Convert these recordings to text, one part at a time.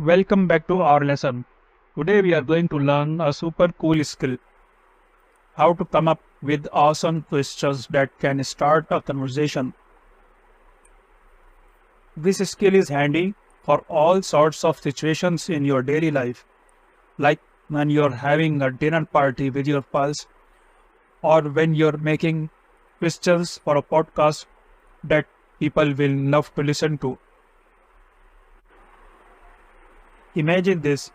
Welcome back to our lesson. Today we are going to learn a super cool skill, how to come up with awesome questions that can start a conversation. This skill is handy for all sorts of situations in your daily life, like when you're having a dinner party with your pals or when you're making questions for a podcast that people will love to listen to. Imagine this.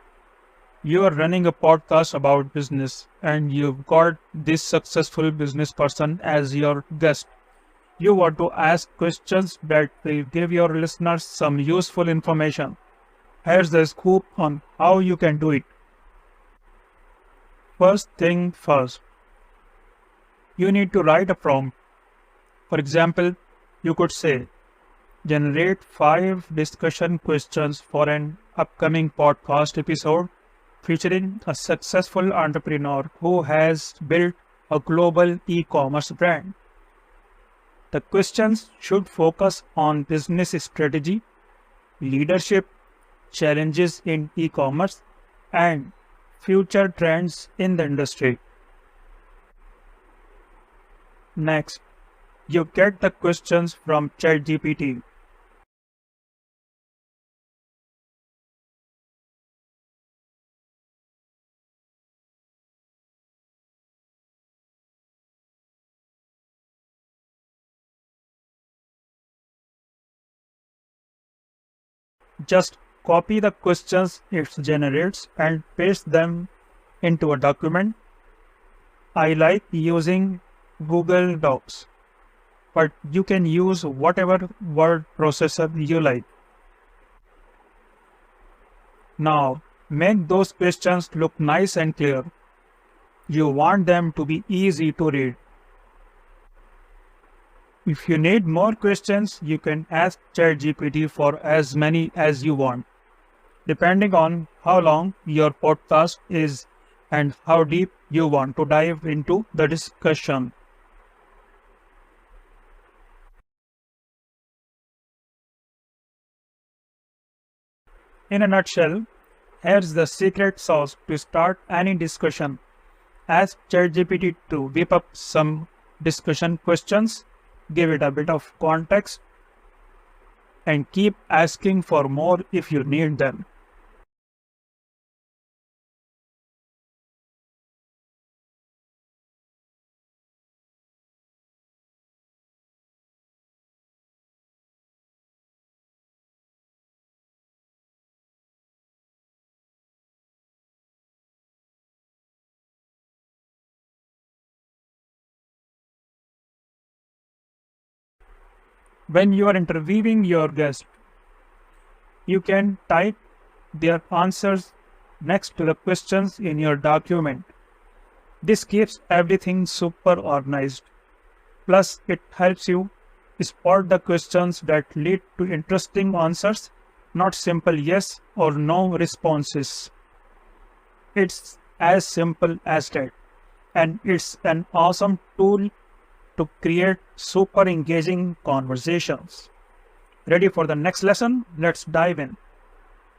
You are running a podcast about business and you've got this successful business person as your guest. You want to ask questions that will give your listeners some useful information. Here's the scoop on how you can do it. First thing first, you need to write a prompt. For example, you could say, generate 5 discussion questions for an upcoming podcast episode featuring a successful entrepreneur who has built a global e-commerce brand. The questions should focus on business strategy, leadership, challenges in e-commerce, and future trends in the industry. Next, you get the questions from ChatGPT. Just copy the questions it generates and paste them into a document. I like using Google Docs, but you can use whatever word processor you like. Now, make those questions look nice and clear. You want them to be easy to read. If you need more questions, you can ask ChatGPT for as many as you want, depending on how long your podcast is and how deep you want to dive into the discussion. In a nutshell, here's the secret sauce to start any discussion. Ask ChatGPT to whip up some discussion questions, give it a bit of context, and keep asking for more if you need them. When you are interviewing your guest, you can type their answers next to the questions in your document. This keeps everything super organized. Plus, it helps you spot the questions that lead to interesting answers, not simple yes or no responses. It's as simple as that. And it's an awesome tool to create super engaging conversations. Ready for the next lesson? Let's dive in.